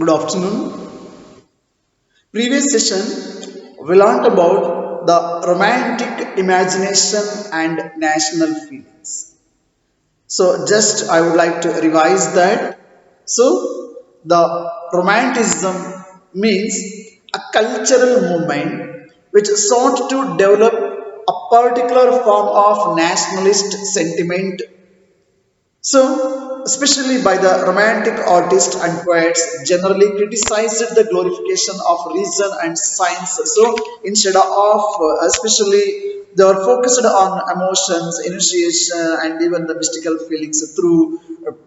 Good afternoon. Previous session we learned about the romantic imagination and national feelings. So just I would like to revise that. So the romanticism means a cultural movement which sought to develop a particular form of nationalist sentiment. So, especially by the romantic artists and poets, generally criticized the glorification of reason and science. So, instead of, especially, they were focused on emotions, initiation, and even the mystical feelings through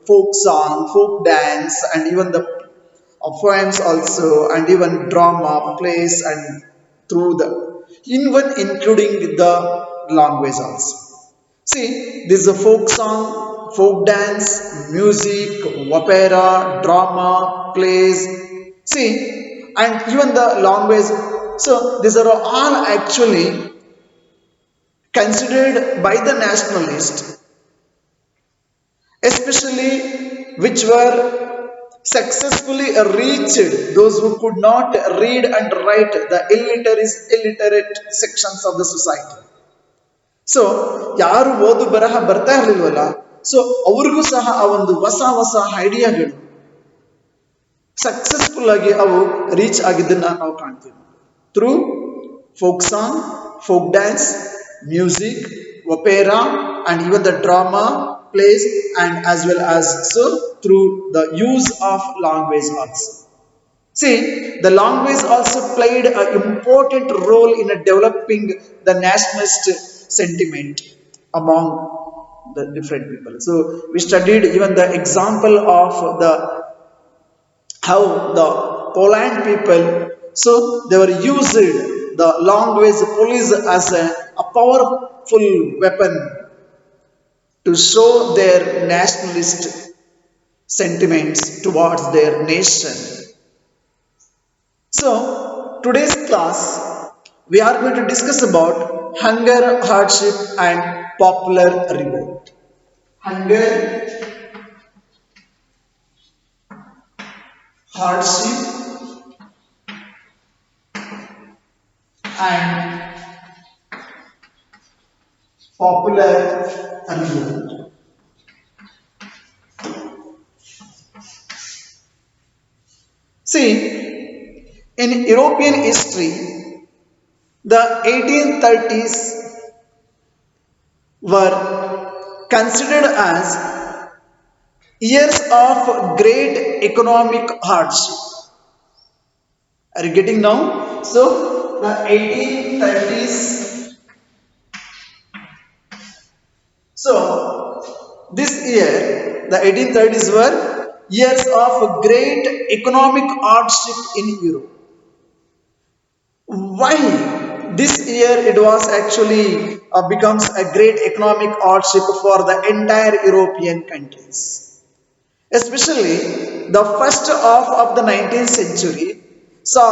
folk song, folk dance, and even the poems also, and even drama, plays, and through the even including the language also. See, this is a folk song, folk dance, music, opera, drama, plays. See, and even the language. So, these are all actually considered by the nationalists, especially which were successfully reached those who could not read and write, the illiterate sections of the society. So ಯಾರು ಓದು ಬರಹ ಬರ್ತಾ ಇರಲಿಲ್ವಲ್ಲ, so ಅವ್ರಿಗೂ ಸಹ ಆ ಒಂದು ಹೊಸ ಹೊಸ ಐಡಿಯಾಗಳು ಸಕ್ಸಸ್ಫುಲ್ ಆಗಿ ಅವು ರೀಚ್ ಆಗಿದ್ದನ್ನ ನಾವು ಕಾಣ್ತೀವಿ through folk song, folk dance, music, opera and even the drama plays, and as well as so through the use of language also. See, the language also played an important role in developing the nationalist sentiment among the different people. So we studied even the example of the how the Poland people, so they were used the language police as a powerful weapon to show their nationalist sentiments towards their nation. So, today's class we are going to discuss about hunger, hardship, and popular revolt. Hunger, hardship, and popular revolt. See, in European history, the 1830s were considered as years of great economic hardship. Are you getting now? So, the 1830s. So, this year, the 1830s were years of great economic hardship in Europe. Why this year it was actually becomes a great economic hardship for the entire European countries, especially the first half of the 19th century saw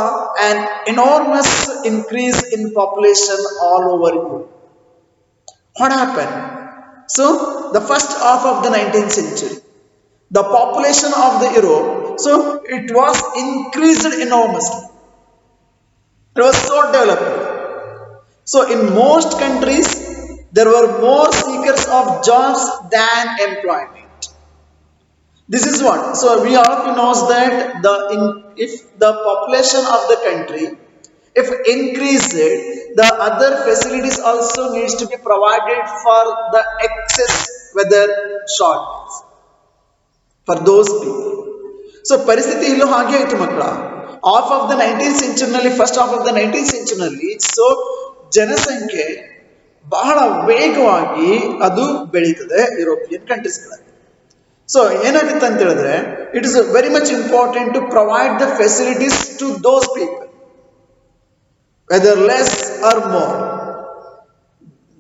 an enormous increase in population all over Europe. What happened? So the first half of the 19th century, the population of the Europe, so it was increased enormously. It was so developed. So in most countries, there were more seekers of jobs than employment. This is what. So we all knows that if the population of the country, if increased, the other facilities also needs to be provided for the excess weather shortage for those people. So ಪರಿಸ್ಥಿತಿ ಇಲ್ಲೂ ಹಾಗೆ ಆಯ್ತು ಮಕ್ಕಳ. Half of the 19th ಸೆಂಚುರಿನಲ್ಲಿ, first half of the 19th ಸೆಂಚುರಿನಲ್ಲಿ so ಜನಸಂಖ್ಯೆ ಬಹಳ ವೇಗವಾಗಿ ಅದು ಬೆಳೀತದೆ ಯುರೋಪಿಯನ್ ಕಂಟ್ರೀಸ್ಗಳಲ್ಲಿ. ಸೊ ಏನಾಗುತ್ತೆ ಅಂತ ಹೇಳಿದ್ರೆ, it is very much important to provide the facilities to those people whether less or more.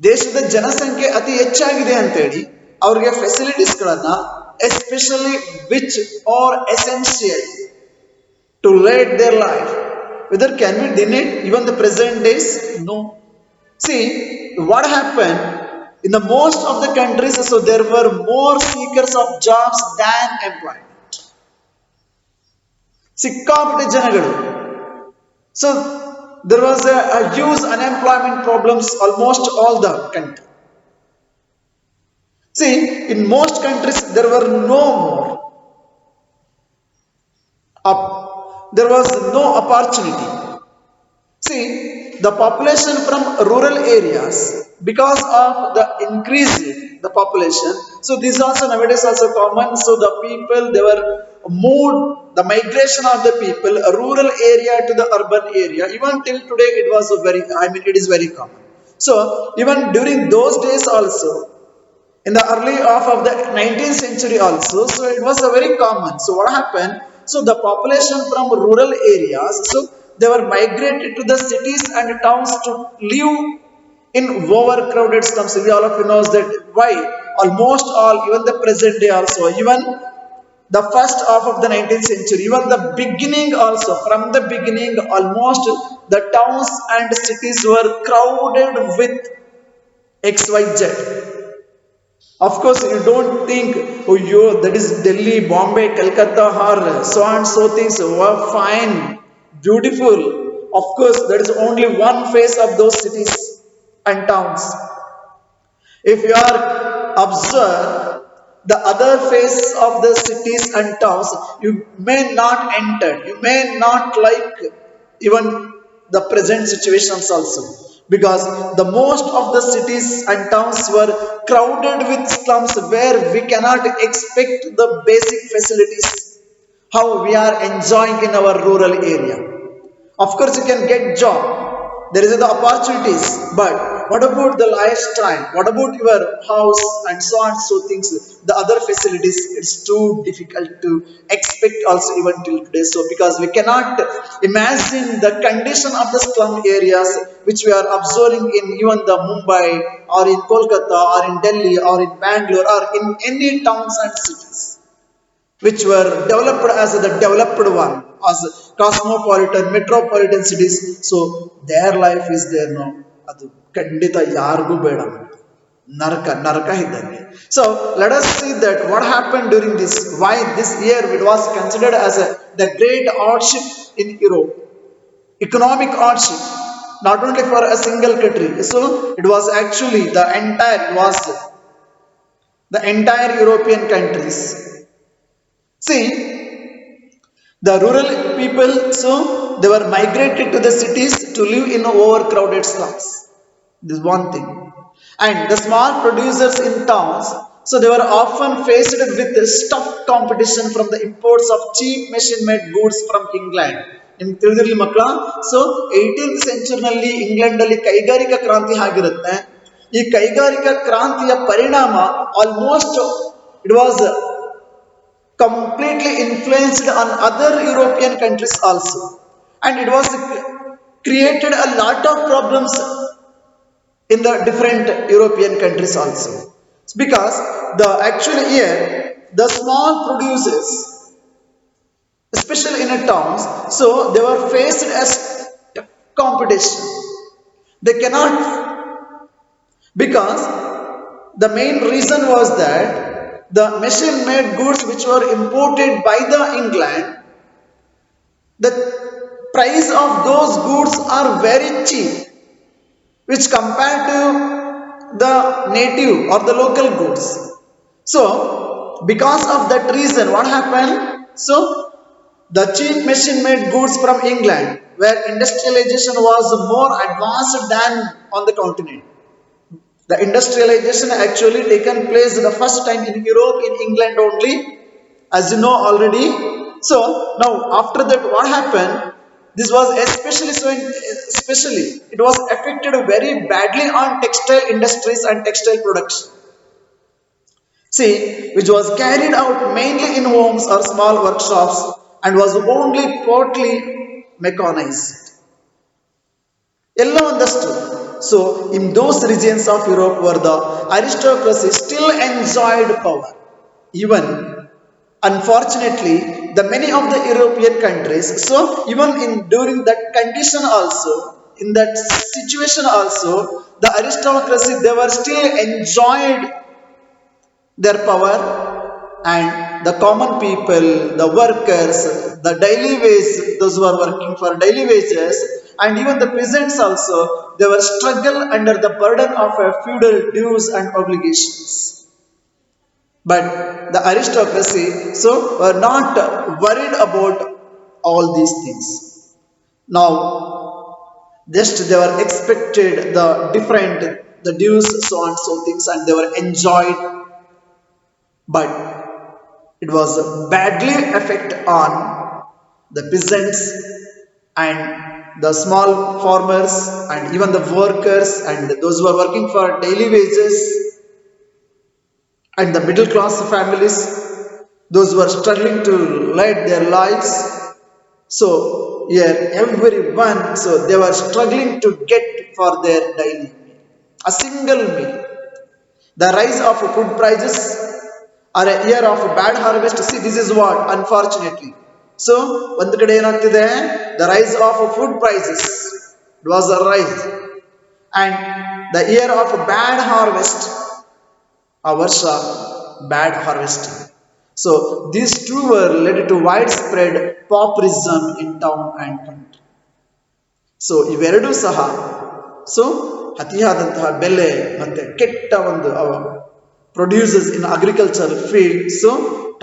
ದೇಶದ ಜನಸಂಖ್ಯೆ ಅತಿ ಹೆಚ್ಚಾಗಿದೆ ಅಂತೇಳಿ ಅವ್ರಿಗೆ ಫೆಸಿಲಿಟೀಸ್ಗಳನ್ನ, especially which are essential to lead their life. Whether can we deny even the present days? No. See, what happened in the most of the countries, so there were more seekers of jobs than employment. ಸಿಕ್ಕಾಪಟ್ಟೆ ಜನಗಳು. So there was a huge unemployment problems almost all the country. See, in most countries there were no more there was no opportunity. See, the population from rural areas, because of the increase in the population, so this also nowadays also common. So the people they were moved, the migration of the people, a rural area to the urban area. Even till today, it was a very, I mean, it is very common. So even during those days also, in the early half of the 19th century also, so it was a very common. So what happened? So the population from rural areas, so they were migrated to the cities and towns to live in overcrowded slums. We all of you knows that why almost all, even the present day also, even the first half of the 19th century, even the beginning also, from the beginning almost the towns and cities were crowded with XYZ. Of course, you don't think, oh, that is Delhi, Bombay, Calcutta, or so and so things were fine, beautiful. Of course, that is only one face of those cities and towns. If you are observe the other face of the cities and towns, you may not enter, you may not like even the present situations also. Because the most of the cities and towns were crowded with slums where we cannot expect the basic facilities how we are enjoying in our rural area. Of course, you can get job. There is the opportunities, but what about the lifestyle? What about your house and so on so things? The other facilities, it's too difficult to expect also even till today. So because we cannot imagine the condition of the slum areas which we are observing in even the Mumbai or in Kolkata or in Delhi or in Bangalore or in any towns and cities which were developed as the developed one, as cosmopolitan, metropolitan cities. So their life is there now. ಅದು ಖಂಡಿತ ಯಾರಿಗೂ ಬೇಡ, ನರಕ ನರಕ ಇದ್ದಂಗೆ. So let us see that what happened during this, why this year it was considered as the great hardship in Europe, economic hardship, not only for a single country. So it was actually the entire European countries. See, the rural people, so they were migrated to the cities to live in overcrowded slums. This is one thing. And the small producers in towns, so they were often faced with tough competition from the imports of cheap machine-made goods from England. ನಿಮ್ಗೆ ತಿಳಿದಿರಲಿ ಮಕ್ಕಳ, so 18th ಸೆಂಚುರಿನಲ್ಲಿ ಇಂಗ್ಲೆಂಡಲ್ಲಿ ಕೈಗಾರಿಕಾ ಕ್ರಾಂತಿ ಆಗಿರುತ್ತೆ. ಈ ಕೈಗಾರಿಕಾ ಕ್ರಾಂತಿಯ ಪರಿಣಾಮ almost it was completely influenced on other European countries also, and it was created a lot of problems in the different European countries also. It's because the actual here the small producers, especially in a towns, so they were faced as competition. They cannot, because the main reason was that the machine made goods which were imported by the England, the price of those goods are very cheap which compared to the native or the local goods. So because of that reason what happened, so the cheap machine made goods from England where industrialization was more advanced than on the continent. The industrialization actually taken place the first time in Europe, in England only, as you know already. So now after that what happened, this was especially so especially it was affected very badly on textile industries and textile production, see, which was carried out mainly in homes or small workshops and was only partly mechanized. ಎಲ್ಲ ಒಂದಷ್ಟು. So in those regions of Europe where the aristocracy still enjoyed power, even unfortunately the many of the European countries, so even in during that condition also, in that situation also, the aristocracy they were still enjoyed their power, and the common people, the workers, the daily wage, those who are working for daily wages, and even the peasants also, they were struggle under the burden of feudal dues and obligations. But the aristocracy so were not worried about all these things. Now, just they were expected the different the dues, so and so things, and they were enjoyed, but it was badly affect on the peasants and the small farmers and even the workers and those who are working for daily wages and the middle class families, those who are struggling to lead their lives. So here everyone, so they were struggling to get for their daily meal, a single meal. The rise of food prices are a year of bad harvest. See, this is what unfortunately. So ಒಂದು ಕಡೆ ಏನಾಗ್ತಿದೆ, the rise of food prices, it was a rise, and the year of bad harvest, a varsha bad harvesting. So these two were led to widespread pauperism in town and country. So ಇವೆರಡೂ ಸಹ so ಅತಿಯಾದಂತಹ ಬೆಲೆ ಮತ್ತೆ ಕೆಟ್ಟ ಒಂದು produces in agriculture field, so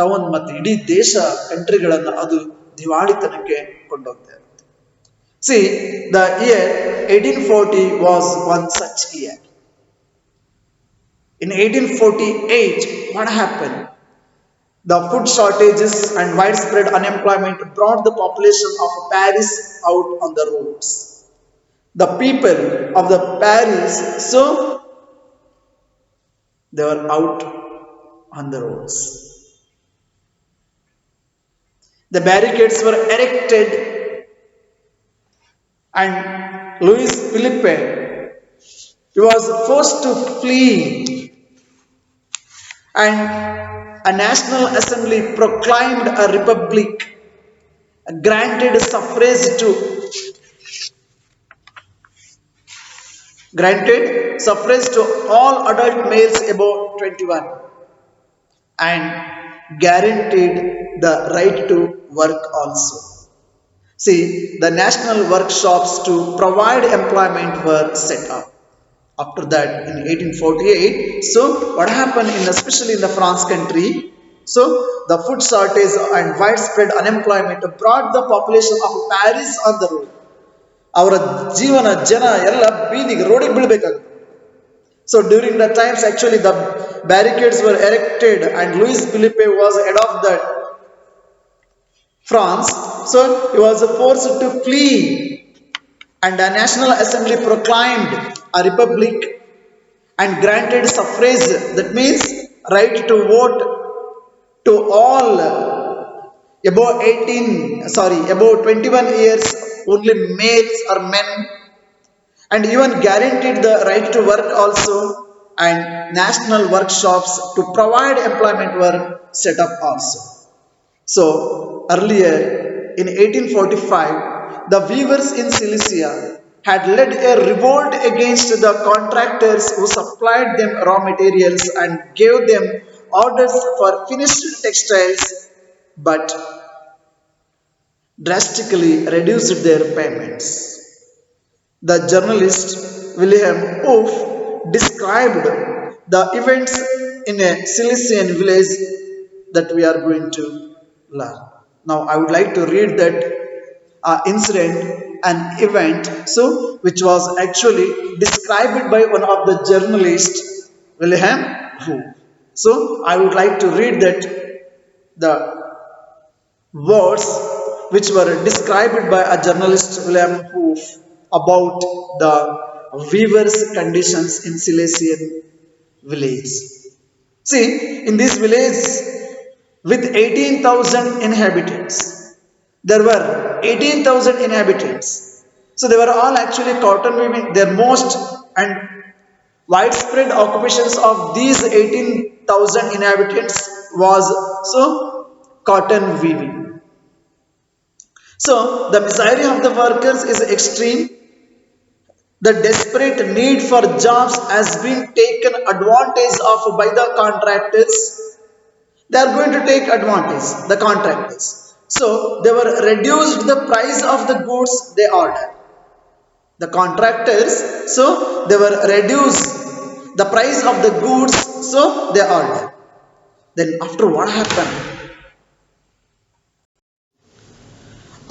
town ಮತ್ತೆ ಇಡೀ ದೇಶ ಕಂಟ್ರಿಗಳನ್ನು ಅದು ದಿವಾಳಿತನಕ್ಕೆ ಕೊಂಡೋಗ್ತಾ ಇರುತ್ತೆ. C the year 1840 was one such year. In 1848, what happened? The food shortages and widespread unemployment brought the population of Paris out on the roads. The people of the Paris, so they were out on the roads. The barricades were erected, and Louis Philippe, he was forced to flee, and a national assembly proclaimed a republic, granted suffrage to all adult males above 21, and guaranteed the right to work also. See, the national workshops to provide employment were set up. After that, in 1848, so what happened in especially in the France country, so the food shortage and widespread unemployment brought the population of Paris on the road. ಅವರ ಜೀವನ ಜನ ಎಲ್ಲ ಬೀದಿಗೆ ರೋಡಿಗೆ ಬೀಳಬೇಕಾಗುತ್ತೆ. So during the times actually the barricades were erected, and Louis Philippe was head of the France, so he was forced to flee, and the National Assembly proclaimed a republic and granted suffrage, that means right to vote, to all above 21 years, only males or men, and even guaranteed the right to work also, and national workshops to provide employment were set up also. So earlier in 1845, the weavers in Silesia had led a revolt against the contractors who supplied them raw materials and gave them orders for finished textiles, but drastically reduced their payments. The journalist William Wolff described the events in a Silesian village that we are going to learn. Now I would like to read that incident, an event, so which was actually described by one of the journalists, William Wolff. So I would like to read that the words which were described by a journalist, William Wolff, about the weavers' conditions in Silesian village. See, in this village with 18,000 inhabitants, there were 18,000 inhabitants. So they were all actually cotton weaving. Their most and widespread occupations of these 18,000 inhabitants was so cotton weaving. So the misery of the workers is extreme. The desperate need for jobs has been taken advantage of by the contractors. they are going to take advantage, the contractors. So they were reduced the price of the goods they ordered. The contractors, so they were reduced the price of the goods, so they ordered. Then after what happened?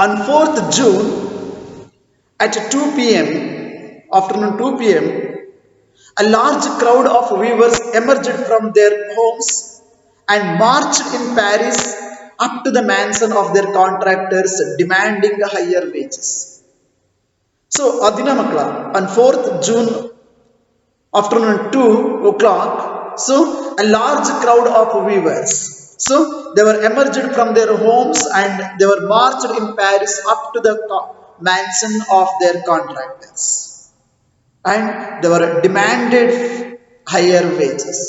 On 4th June at 2 p.m., afternoon 2 p.m., a large crowd of weavers emerged from their homes and marched in Paris up to the mansion of their contractors demanding higher wages. So, Adina Makla, on 4th June afternoon 2 o'clock, so a large crowd of weavers. So they were emerged from their homes and they were marched in Paris up to the mansion of their contractors. And they were demanded higher wages.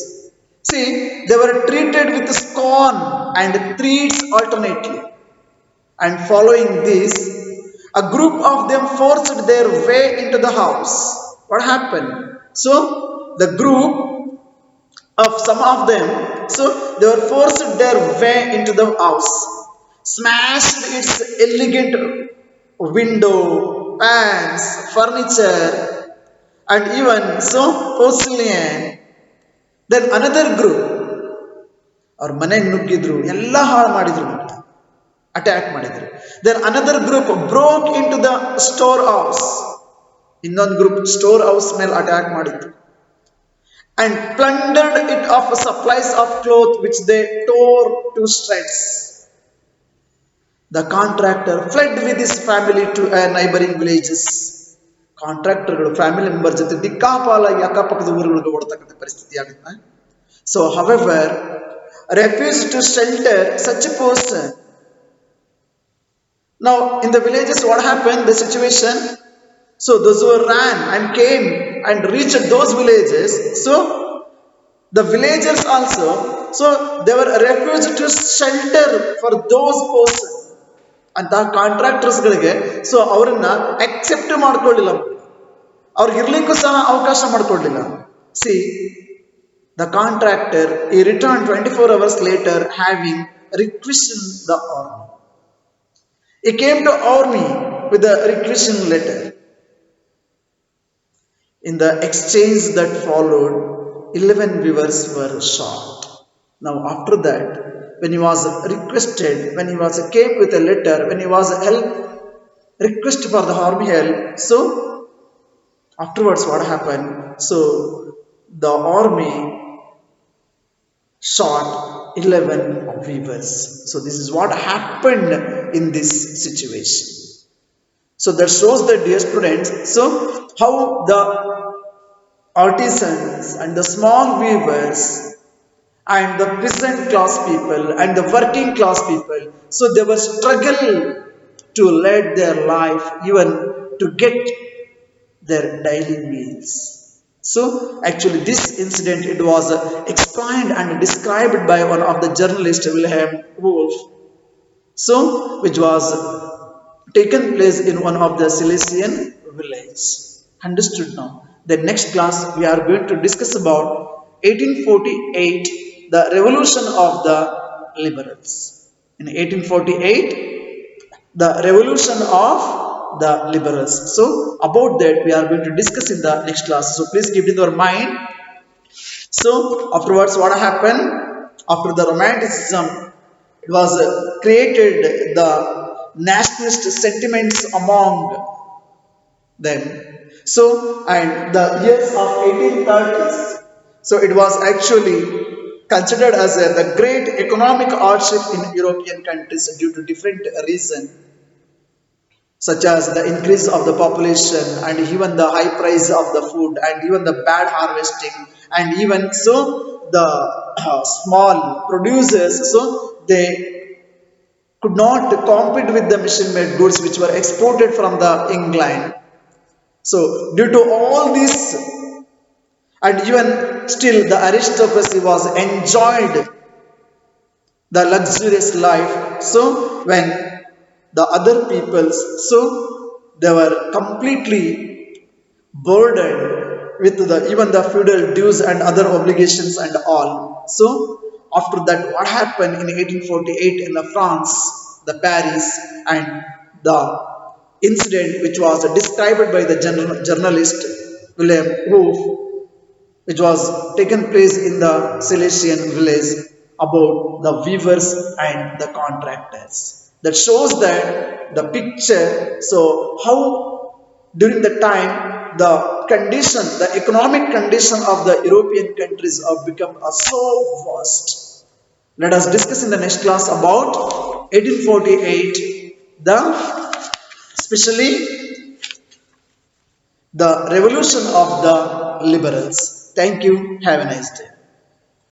See, they were treated with scorn and threats alternately. And following this, a group of them forced their way into the house. What happened? So, the group of some of them, so they were forced their way into the house, smashed its elegant window, pans, furniture, and even so porcelain. Then another group, ಅವ್ರ ಮನೆಗೆ ನುಗ್ಗಿದ್ರು, ಎಲ್ಲ ಹಾಳು ಮಾಡಿದ್ರು, attack ಮಾಡಿದ್ರು. Then another group broke into the storehouse. ಇನ್ನೊಂದು group store house ಮೇಲೆ attack ಮಾಡಿದ್ರು. And plundered it of supplies of cloth which they tore to shreds. The contractor fled with his family to neighboring villages. ಕಾಂಟ್ರಾಕ್ಟರ್ಗಳು family member ಜೊತೆ ದಿಕ್ಕಾಪಾಲಾಗಿ ಅಕ್ಕಪಕ್ಕದ ಊರುಗಳಿಗೆ ಓಡತಕ್ಕಂಥ ಪರಿಸ್ಥಿತಿ ಆಗುತ್ತೆ. So however, refused to shelter such a person. Now in the villages what happened, the situation, so those who ran and came and reached those villages, so the villagers also, so they were refused to shelter for those persons. ಅಂತ ಕಾಂಟ್ರಾಕ್ಟರ್ಸ್ಗಳಿಗೆ so ಅವರನ್ನ accept ಮಾಡ್ಕೊಳ್ಳಿಲ್ಲ, ಅವ್ರಿಗೆ ಇರ್ಲಿಕ್ಕೂ ಸಹ ಅವಕಾಶ ಮಾಡ್ಕೊಳ್ಳಿಲ್ಲ. See the contractor, he returned 24 hours later having requisitioned the army. He came to army with a requisition letter. In the exchange that followed, 11 weavers were shot. Now after that, when he was requested, when he was came with a letter, when he was request for the army help, so afterwards what happened? So the army shot 11 weavers. So this is what happened in this situation. So that shows that, dear students, so how the artisans and the small weavers and the peasant class people and the working class people, so they were struggling to lead their life, even to get their daily meals. So actually this incident, it was explained and described by one of the journalist Wilhelm Wolf, so which was taken place in one of the Silesian village. Understood now? The next class we are going to discuss about 1848, the revolution of the liberals. In 1848, the revolution of the liberals. So about that we are going to discuss in the next class. So please keep it in your mind. So afterwards what happened? After the romanticism, it was created the nationalist sentiments among them. So and the years of 1830s, so it was actually considered as the great economic hardship in European countries due to different reasons, such as the increase of the population and even the high price of the food and even the bad harvesting, and even so the small producers, so they could not compete with the machine made goods which were exported from the England. So due to all this, and even still the aristocracy was enjoyed the luxurious life, so when the other peoples, so they were completely burdened with the even the feudal dues and other obligations and all. So After that, what happened in 1848 in the France, the Paris, and the incident which was described by the journalist William Wolff, which was taken place in the Silesian village about the weavers and the contractors. That shows that the picture, so how during the time the condition, the economic condition of the European countries have become so worst. Let us discuss in the next class about 1848, the especially the revolution of the liberals. Thank you. Have a nice day.